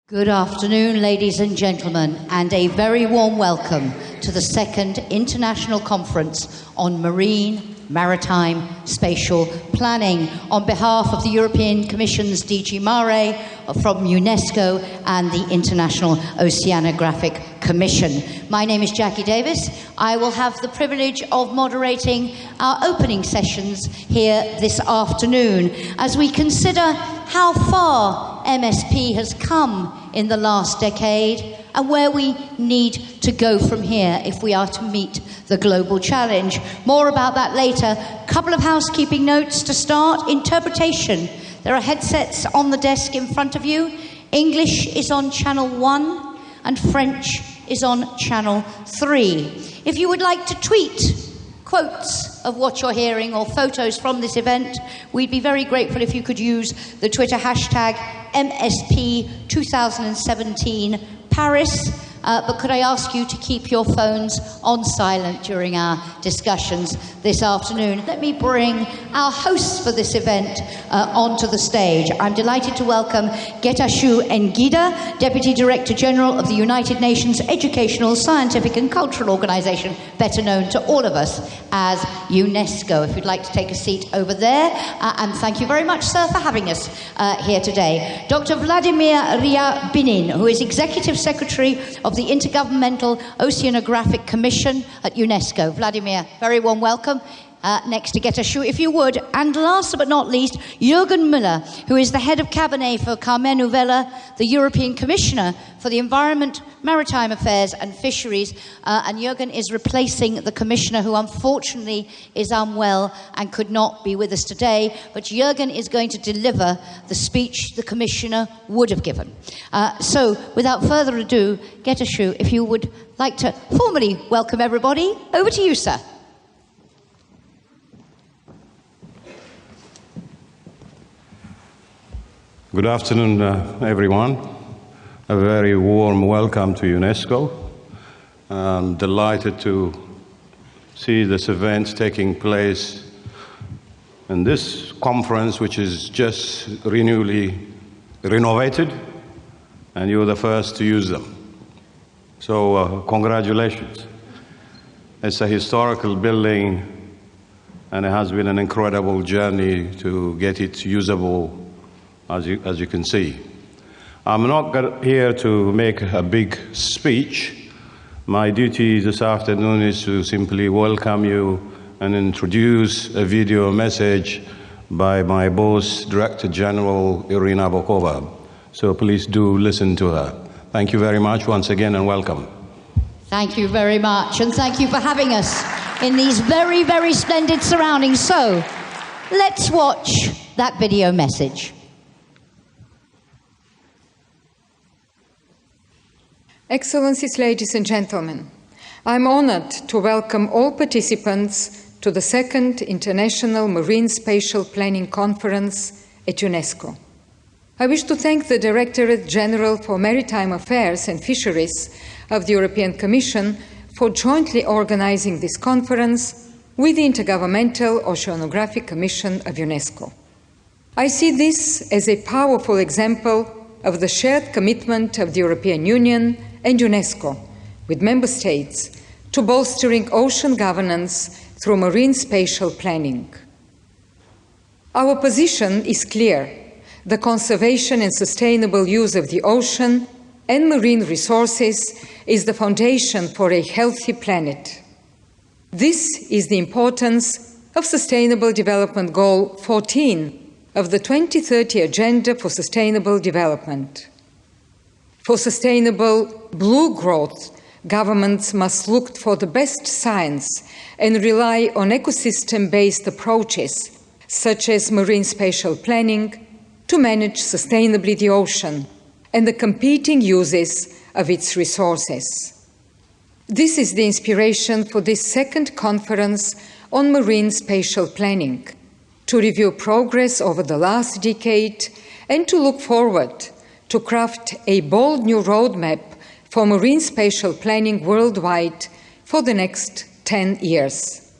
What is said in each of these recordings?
Good afternoon, ladies and gentlemen, and a very warm welcome to the second International Conference on Marine, Maritime, Spatial Planning on behalf of the European Commission's dg-mare from UNESCO and the International Oceanographic Commission. My name is Jackie Davis. I will have the privilege of moderating our opening sessions here this afternoon as we consider how far MSP has come in the last decade and where we need to go from here if we are to meet the global challenge. More about that later. Couple of housekeeping notes to start. Interpretation. There are headsets on the desk in front of you. English is on channel 1 and French is on channel 3. If you would like to tweet quotes of what you're hearing or photos from this event, we'd be very grateful if you could use the Twitter hashtag MSP2017 Paris. But could I ask you to keep your phones on silent during our discussions this afternoon? Let me bring our hosts for this event onto the stage. I'm delighted to welcome Getachew Ngida, Deputy Director General of the United Nations Educational, Scientific and Cultural Organization, better known to all of us as UNESCO. If you'd like to take a seat over there. And thank you very much, sir, for having us here today. Dr. Vladimir Ryabinin, who is Executive Secretary of the Intergovernmental Oceanographic Commission at UNESCO. Vladimir, very warm welcome. Next to Getachew, if you would. And last but not least, Jürgen Müller, who is the head of cabinet for Carmen Nouvella, the European Commissioner for the Environment, Maritime Affairs and Fisheries. And Jürgen is replacing the Commissioner who unfortunately is unwell and could not be with us today. But Jürgen is going to deliver the speech the Commissioner would have given. So without further ado, Getachew, if you would like to formally welcome everybody, over to you, sir. Good afternoon, everyone. A very warm welcome to UNESCO. I'm delighted to see this event taking place in this conference, which is just renewally renovated, and you're the first to use them. So congratulations. It's a historical building, and it has been an incredible journey to get it usable, as you can see. I'm not here to make a big speech. My duty this afternoon is to simply welcome you and introduce a video message by my boss, Director General Irina Bokova. So please do listen to her. Thank you very much once again and welcome. Thank you very much, and thank you for having us in these very, very splendid surroundings. So let's watch that video message. Excellencies, ladies and gentlemen, I'm honored to welcome all participants to the second International Marine Spatial Planning Conference at UNESCO. I wish to thank the Directorate General for Maritime Affairs and Fisheries of the European Commission for jointly organizing this conference with the Intergovernmental Oceanographic Commission of UNESCO. I see this as a powerful example of the shared commitment of the European Union and UNESCO, with member states, to bolstering ocean governance through marine spatial planning. Our position is clear. The conservation and sustainable use of the ocean and marine resources is the foundation for a healthy planet. This is the importance of Sustainable Development Goal 14 of the 2030 Agenda for Sustainable Development. For sustainable blue growth, governments must look for the best science and rely on ecosystem-based approaches, such as marine spatial planning, to manage sustainably the ocean and the competing uses of its resources. This is the inspiration for this second conference on marine spatial planning, to review progress over the last decade and to look forward to craft a bold new roadmap for marine spatial planning worldwide for the next 10 years.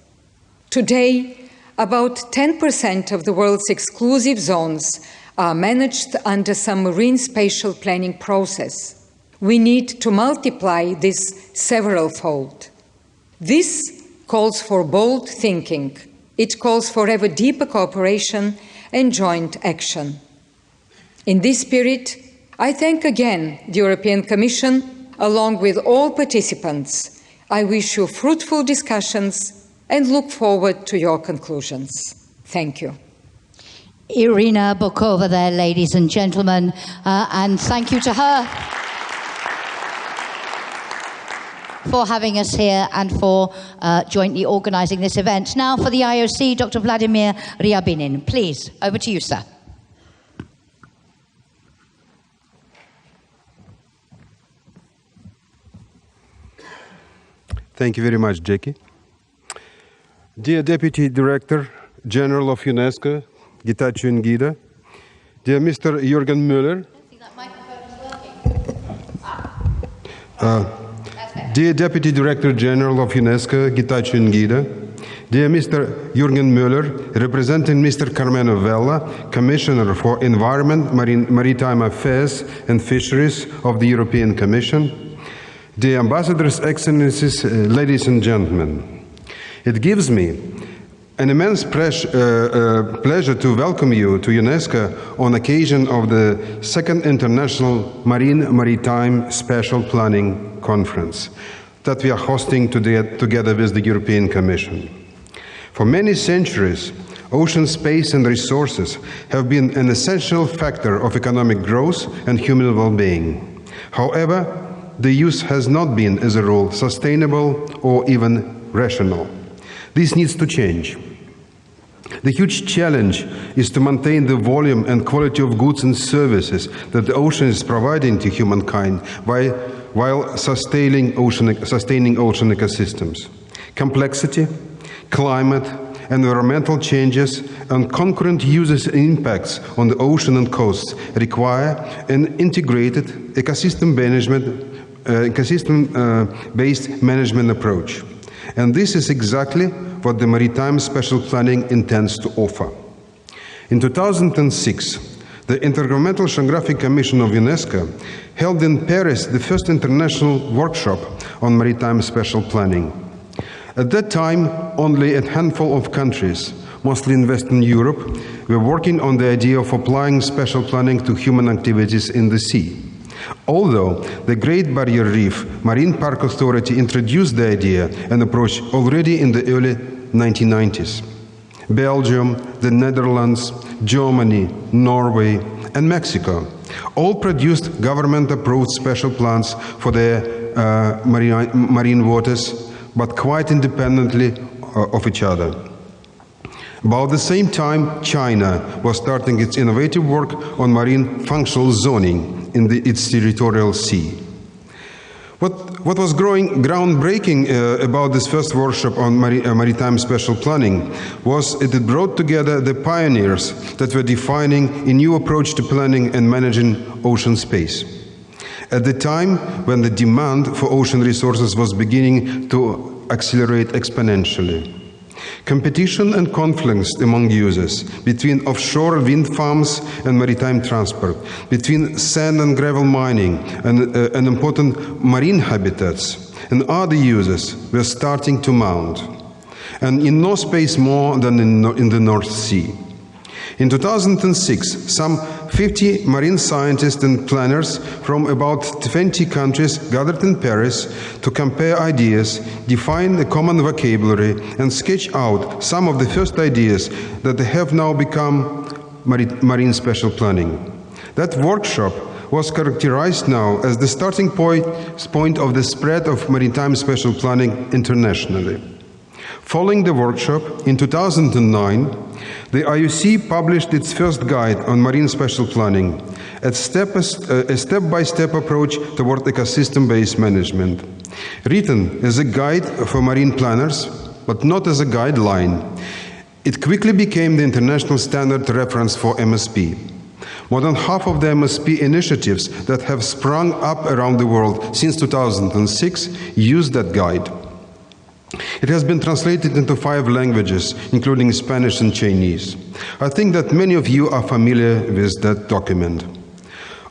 Today, about 10% of the world's exclusive zones are managed under some marine spatial planning process. We need to multiply this several-fold. This calls for bold thinking. It calls for ever deeper cooperation and joint action. In this spirit, I thank again the European Commission, along with all participants. I wish you fruitful discussions and look forward to your conclusions. Thank you. Irina Bokova there, ladies and gentlemen, and thank you to her for having us here and for jointly organising this event. Now for the IOC, Dr. Vladimir Ryabinin. Please, over to you, sir. Thank you very much, Jackie. Dear Deputy Director General of UNESCO, Getachew Ngida, dear Mr. Jürgen Müller, dear Deputy Director General of UNESCO, Getachew Ngida, dear Mr. Jürgen Müller, representing Mr. Carmelo Vella, Commissioner for Environment, Maritime Affairs and Fisheries of the European Commission, dear Ambassadors, Excellencies, ladies and gentlemen, it gives me an immense pleasure to welcome you to UNESCO on occasion of the second International Maritime Spatial Planning Conference that we are hosting together with the European Commission. For many centuries, ocean space and resources have been an essential factor of economic growth and human well-being. However, the use has not been, as a rule, sustainable or even rational. This needs to change. The huge challenge is to maintain the volume and quality of goods and services that the ocean is providing to humankind while sustaining ocean ecosystems. Complexity, climate, environmental changes, and concurrent uses and impacts on the ocean and coasts require an integrated ecosystem-based management approach. And this is exactly what the Maritime Spatial Planning intends to offer. In 2006, the Intergovernmental Oceanographic Commission of UNESCO held in Paris the first international workshop on maritime spatial planning. At that time, only a handful of countries, mostly in Western Europe, were working on the idea of applying spatial planning to human activities in the sea. Although the Great Barrier Reef Marine Park Authority introduced the idea and approach already in the early 1990s. Belgium, the Netherlands, Germany, Norway, and Mexico all produced government-approved special plans for their marine waters, but quite independently of each other. About the same time, China was starting its innovative work on marine functional zoning in its territorial sea. What was groundbreaking about this first workshop on maritime spatial planning was it brought together the pioneers that were defining a new approach to planning and managing ocean space. At the time when the demand for ocean resources was beginning to accelerate exponentially. Competition and conflicts among users, between offshore wind farms and maritime transport, between sand and gravel mining and important marine habitats and other users were starting to mount, and in no space more than in the North Sea. In 2006, some 50 marine scientists and planners from about 20 countries gathered in Paris to compare ideas, define a common vocabulary, and sketch out some of the first ideas that have now become marine spatial planning. That workshop was characterized now as the starting point of the spread of maritime spatial planning internationally. Following the workshop, in 2009, the IOC published its first guide on marine spatial planning, a step-by-step approach toward ecosystem-based management. Written as a guide for marine planners, but not as a guideline, it quickly became the international standard reference for MSP. More than half of the MSP initiatives that have sprung up around the world since 2006 use that guide. It has been translated into 5 languages, including Spanish and Chinese. I think that many of you are familiar with that document.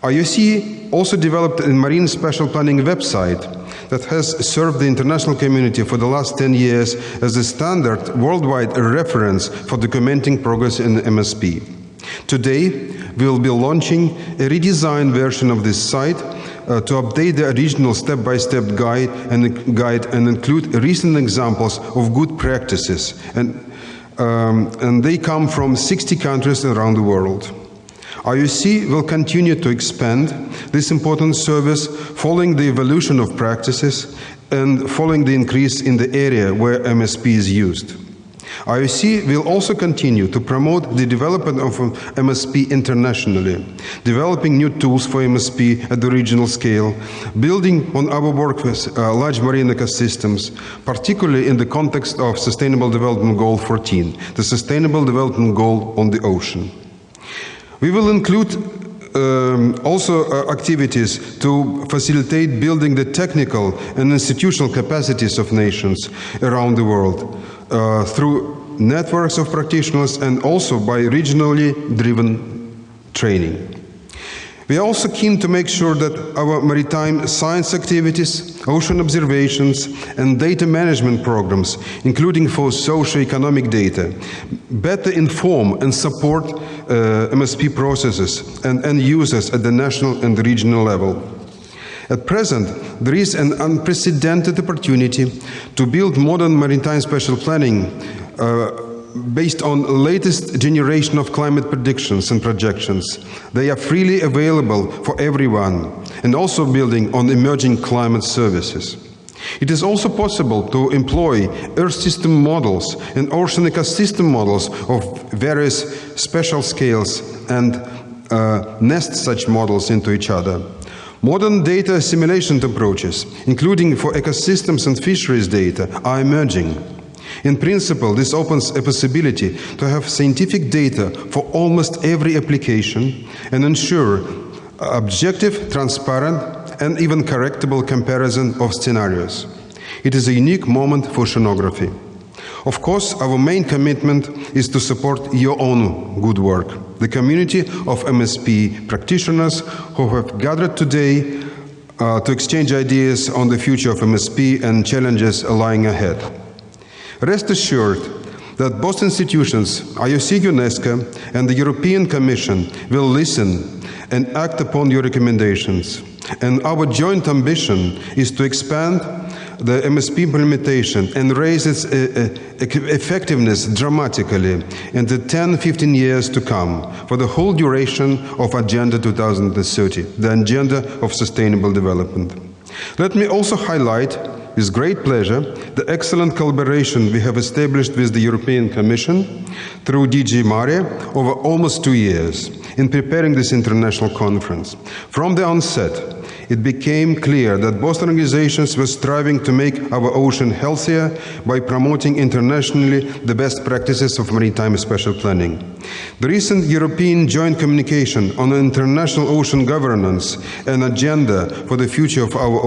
IOC also developed a marine spatial planning website that has served the international community for the last 10 years as a standard worldwide reference for documenting progress in MSP. Today, we will be launching a redesigned version of this site to update the original step-by-step guide and include recent examples of good practices, and they come from 60 countries around the world. IOC will continue to expand this important service following the evolution of practices and following the increase in the area where MSP is used. IOC will also continue to promote the development of MSP internationally, developing new tools for MSP at the regional scale, building on our work with large marine ecosystems, particularly in the context of Sustainable Development Goal 14, the Sustainable Development Goal on the ocean. We will include also activities to facilitate building the technical and institutional capacities of nations around the world through networks of practitioners and also by regionally driven training. We are also keen to make sure that our maritime science activities, ocean observations, and data management programs, including for socio-economic data, better inform and support MSP processes and end users at the national and regional level. At present, there is an unprecedented opportunity to build modern maritime spatial planning based on the latest generation of climate predictions and projections. They are freely available for everyone and also building on emerging climate services. It is also possible to employ Earth system models and ocean ecosystem models of various spatial scales and nest such models into each other. Modern data assimilation approaches, including for ecosystems and fisheries data, are emerging. In principle, this opens a possibility to have scientific data for almost every application and ensure objective, transparent, and even correctable comparison of scenarios. It is a unique moment for oceanography. Of course, our main commitment is to support your own good work, the community of MSP practitioners who have gathered today to exchange ideas on the future of MSP and challenges lying ahead. Rest assured that both institutions, ioc-UNESCO and the European Commission, will listen and act upon your recommendations. And our joint ambition is to expand the MSP implementation and raise its effectiveness dramatically in the 10-15 years to come for the whole duration of Agenda 2030, the agenda of sustainable development. Let me also highlight with great pleasure the excellent collaboration we have established with the European Commission through dg-mare over almost 2 years in preparing this international conference. From the onset, it became clear that both organizations were striving to make our ocean healthier by promoting internationally the best practices of maritime spatial planning. The recent European joint communication on international ocean governance and agenda for the future of our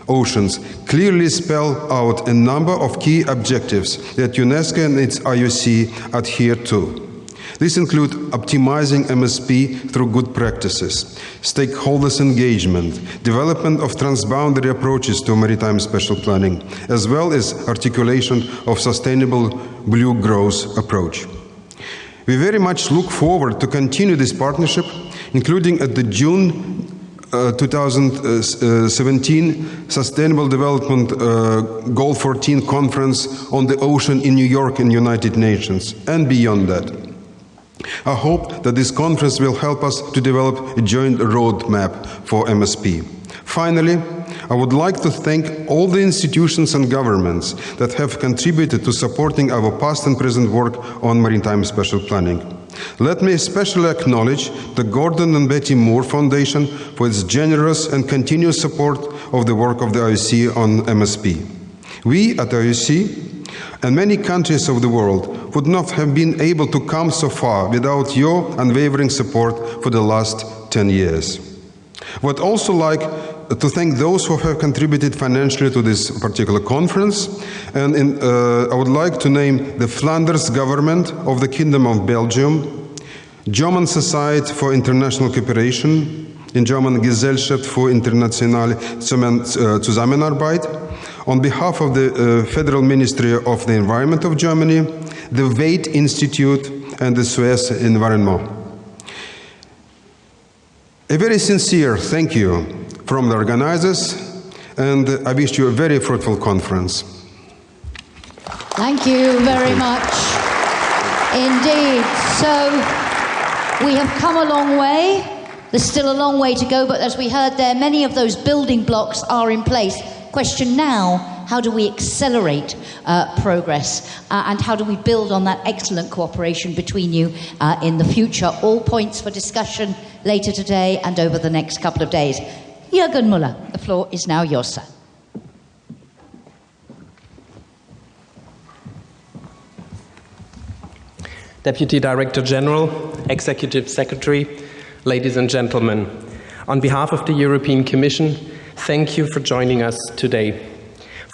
oceans clearly spell out a number of key objectives that UNESCO and its IOC adhere to. These include optimizing MSP through good practices, stakeholders' engagement, development of transboundary approaches to maritime spatial planning, as well as articulation of sustainable blue growth approach. We very much look forward to continue this partnership, including at the June 2017 Sustainable Development Goal 14 Conference on the Ocean in New York in United Nations, and beyond that. I hope that this conference will help us to develop a joint roadmap for MSP. Finally, I would like to thank all the institutions and governments that have contributed to supporting our past and present work on maritime spatial planning. Let me especially acknowledge the Gordon and Betty Moore Foundation for its generous and continuous support of the work of the IOC on MSP. We at IOC and many countries of the world would not have been able to come so far without your unwavering support for the last 10 years. I would also like to thank those who have contributed financially to this particular conference. And I would like to name the Flanders government of the Kingdom of Belgium, German Society for International Cooperation, in German Gesellschaft für internationale Zusammenarbeit, on behalf of the Federal Ministry of the Environment of Germany, the Waite Institute, and the Suez Environment. A very sincere thank you from the organizers, and I wish you a very fruitful conference. Thank you very much indeed. So we have come a long way. There's still a long way to go, but as we heard there, many of those building blocks are in place. Question now, how do we accelerate progress and how do we build on that excellent cooperation between you in the future? All points for discussion later today and over the next couple of days. Jürgen Müller, the floor is now yours, sir. Deputy Director General, Executive Secretary, ladies and gentlemen, on behalf of the European Commission, thank you for joining us today.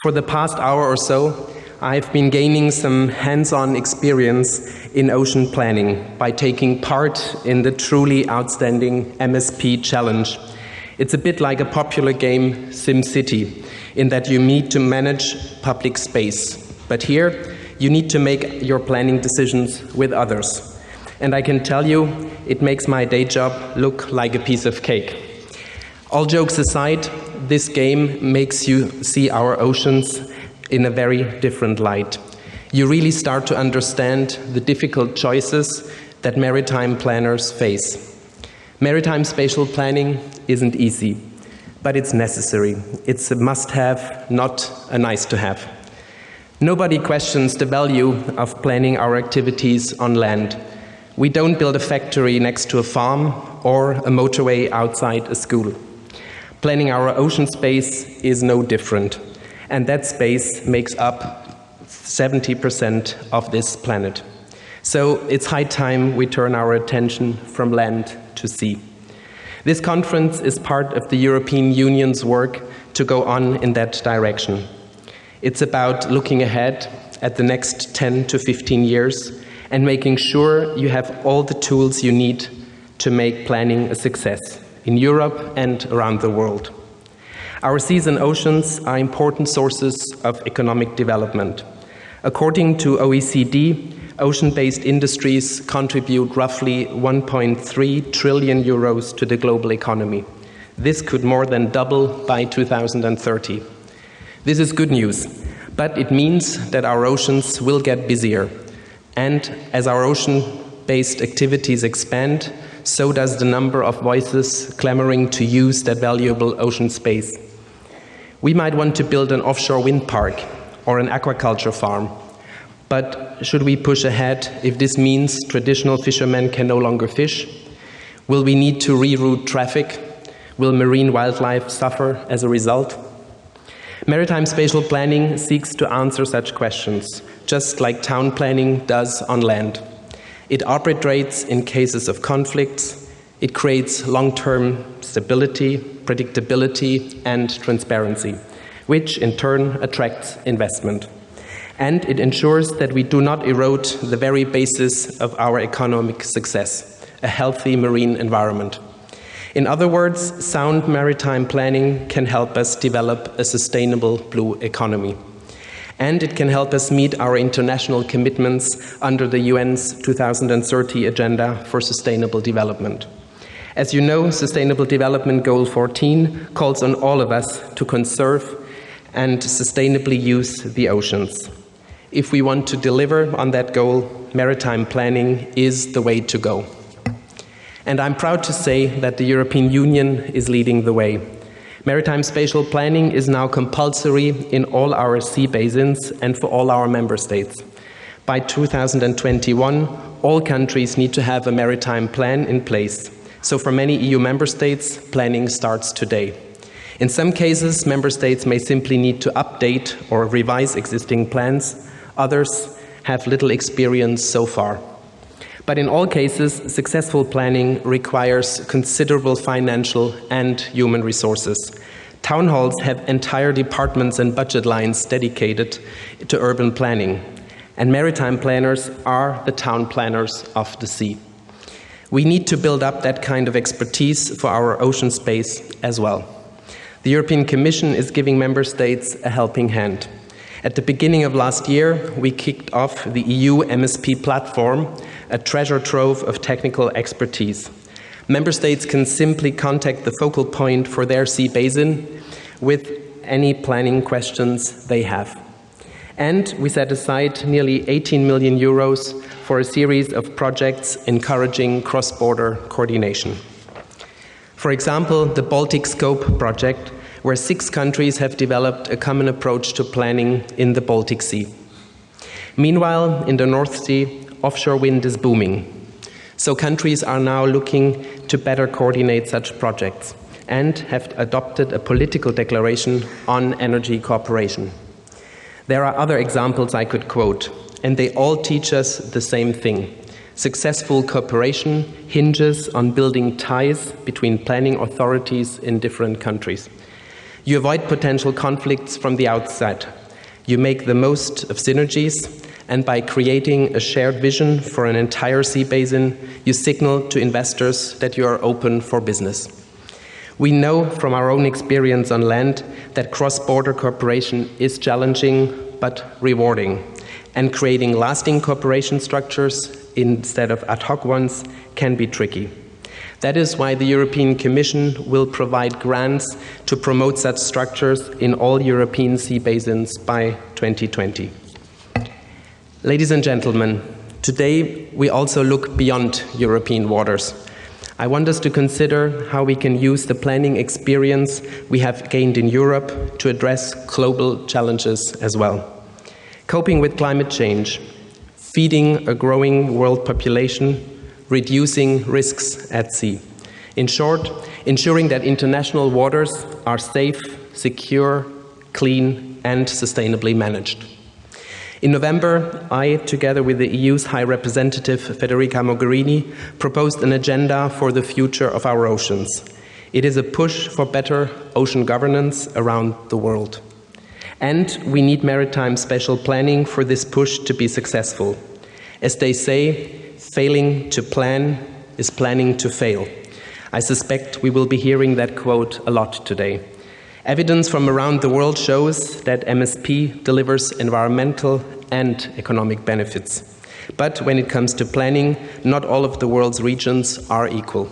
For the past hour or so, I've been gaining some hands-on experience in ocean planning by taking part in the truly outstanding MSP challenge. It's a bit like a popular game, SimCity, in that you need to manage public space. But here, you need to make your planning decisions with others. And I can tell you, it makes my day job look like a piece of cake. All jokes aside, this game makes you see our oceans in a very different light. You really start to understand the difficult choices that maritime planners face. Maritime spatial planning isn't easy, but it's necessary. It's a must-have, not a nice-to-have. Nobody questions the value of planning our activities on land. We don't build a factory next to a farm or a motorway outside a school. Planning our ocean space is no different, and that space makes up 70% of this planet. So it's high time we turn our attention from land to sea. This conference is part of the European Union's work to go on in that direction. It's about looking ahead at the next 10 to 15 years and making sure you have all the tools you need to make planning a success in Europe and around the world. Our seas and oceans are important sources of economic development. According to OECD, ocean-based industries contribute roughly 1.3 trillion euros to the global economy. This could more than double by 2030. This is good news, but it means that our oceans will get busier. And as our ocean-based activities expand, so does the number of voices clamoring to use that valuable ocean space. We might want to build an offshore wind park or an aquaculture farm. But should we push ahead if this means traditional fishermen can no longer fish? Will we need to reroute traffic? Will marine wildlife suffer as a result? Maritime spatial planning seeks to answer such questions, just like town planning does on land. It arbitrates in cases of conflicts. It creates long-term stability, predictability, and transparency, which in turn attracts investment. And it ensures that we do not erode the very basis of our economic success, a healthy marine environment. In other words, sound maritime planning can help us develop a sustainable blue economy. And it can help us meet our international commitments under the UN's 2030 Agenda for Sustainable Development. As you know, Sustainable Development Goal 14 calls on all of us to conserve and sustainably use the oceans. If we want to deliver on that goal, maritime planning is the way to go. And I'm proud to say that the European Union is leading the way. Maritime spatial planning is now compulsory in all our sea basins and for all our member states. By 2021, all countries need to have a maritime plan in place. So for many EU member states, planning starts today. In some cases, member states may simply need to update or revise existing plans. Others have little experience so far. But in all cases, successful planning requires considerable financial and human resources. Town halls have entire departments and budget lines dedicated to urban planning, and maritime planners are the town planners of the sea. We need to build up that kind of expertise for our ocean space as well. The European Commission is giving member states a helping hand. At the beginning of last year, we kicked off the EU MSP platform, a treasure trove of technical expertise. Member states can simply contact the focal point for their sea basin with any planning questions they have. And we set aside nearly 18 million euros for a series of projects encouraging cross-border coordination. For example, the Baltic Scope project, where 6 countries have developed a common approach to planning in the Baltic Sea. Meanwhile, in the North Sea, offshore wind is booming. So countries are now looking to better coordinate such projects and have adopted a political declaration on energy cooperation. There are other examples I could quote, and they all teach us the same thing. Successful cooperation hinges on building ties between planning authorities in different countries. You avoid potential conflicts from the outset. You make the most of synergies, and by creating a shared vision for an entire sea basin, you signal to investors that you are open for business. We know from our own experience on land that cross-border cooperation is challenging but rewarding, and creating lasting cooperation structures instead of ad hoc ones can be tricky. That is why the European Commission will provide grants to promote such structures in all European sea basins by 2020. Ladies and gentlemen, today we also look beyond European waters. I want us to consider how we can use the planning experience we have gained in Europe to address global challenges as well. Coping with climate change, feeding a growing world population, reducing risks at sea. In short, ensuring that international waters are safe, secure, clean, and sustainably managed. In November, I, together with the EU's High Representative Federica Mogherini, proposed an agenda for the future of our oceans. It is a push for better ocean governance around the world. And we need maritime special planning for this push to be successful. As they say, failing to plan is planning to fail. I suspect we will be hearing that quote a lot today. Evidence from around the world shows that MSP delivers environmental and economic benefits. But when it comes to planning, not all of the world's regions are equal.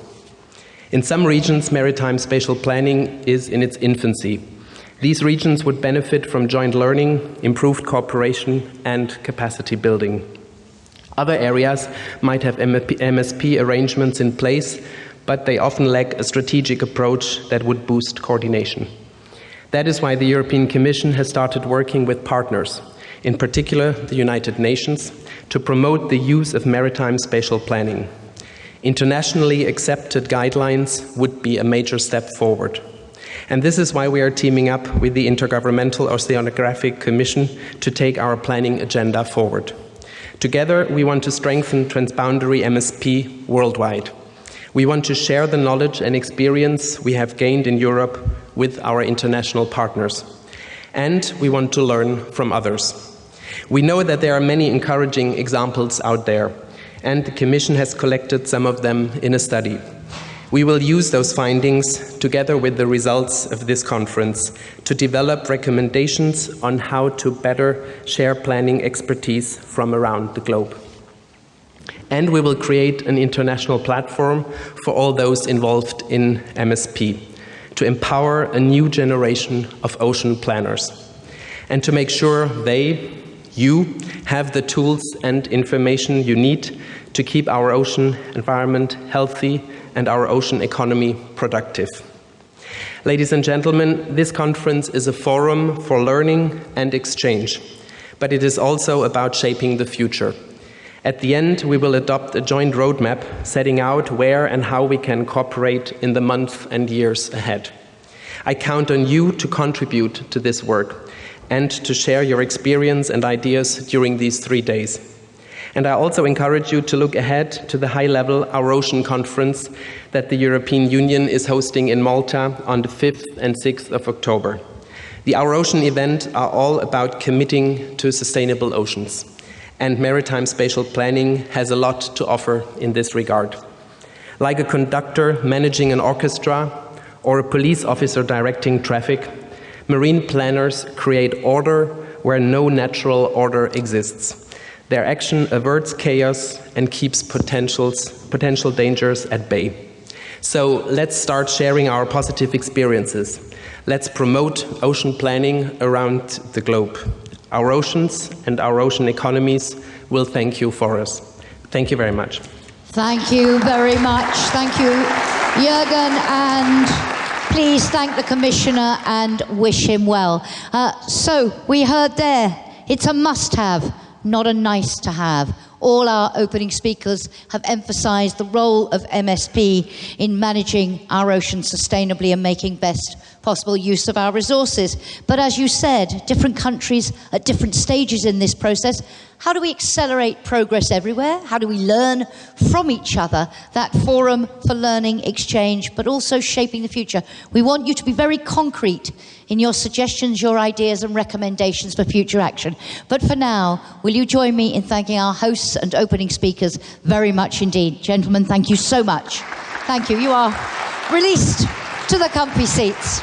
In some regions, maritime spatial planning is in its infancy. These regions would benefit from joint learning, improved cooperation, and capacity building. Other areas might have MSP arrangements in place, but they often lack a strategic approach that would boost coordination. That is why the European Commission has started working with partners, in particular the United Nations, to promote the use of maritime spatial planning. Internationally accepted guidelines would be a major step forward. And this is why we are teaming up with the Intergovernmental Oceanographic Commission to take our planning agenda forward. Together, we want to strengthen transboundary MSP worldwide. We want to share the knowledge and experience we have gained in Europe with our international partners. And we want to learn from others. We know that there are many encouraging examples out there, and the Commission has collected some of them in a study. We will use those findings, together with the results of this conference, to develop recommendations on how to better share planning expertise from around the globe. And we will create an international platform for all those involved in MSP, to empower a new generation of ocean planners, and to make sure you, have the tools and information you need to keep our ocean environment healthy and our ocean economy productive. Ladies and gentlemen, this conference is a forum for learning and exchange, but it is also about shaping the future. At the end, we will adopt a joint roadmap setting out where and how we can cooperate in the months and years ahead. I count on you to contribute to this work and to share your experience and ideas during these 3 days. And I also encourage you to look ahead to the high-level Our Ocean Conference that the European Union is hosting in Malta on the 5th and 6th of October. The Our Ocean event are all about committing to sustainable oceans. And maritime spatial planning has a lot to offer in this regard. Like a conductor managing an orchestra or a police officer directing traffic, marine planners create order where no natural order exists. Their action averts chaos and keeps potential dangers at bay. So let's start sharing our positive experiences. Let's promote ocean planning around the globe. Our oceans and our ocean economies will thank you for us. Thank you very much. Thank you very much. Thank you, Jürgen, and please thank the Commissioner and wish him well. So we heard there, it's a must-have, not a nice-to-have. All our opening speakers have emphasised the role of MSP in managing our oceans sustainably and making best possible use of our resources. But as you said, different countries at different stages in this process. How do we accelerate progress everywhere? How do we learn from each other? That forum for learning, exchange, but also shaping the future. We want you to be very concrete in your suggestions, your ideas and recommendations for future action. But for now, will you join me in thanking our hosts and opening speakers very much indeed. Gentlemen, thank you so much. Thank you. You are released to the comfy seats.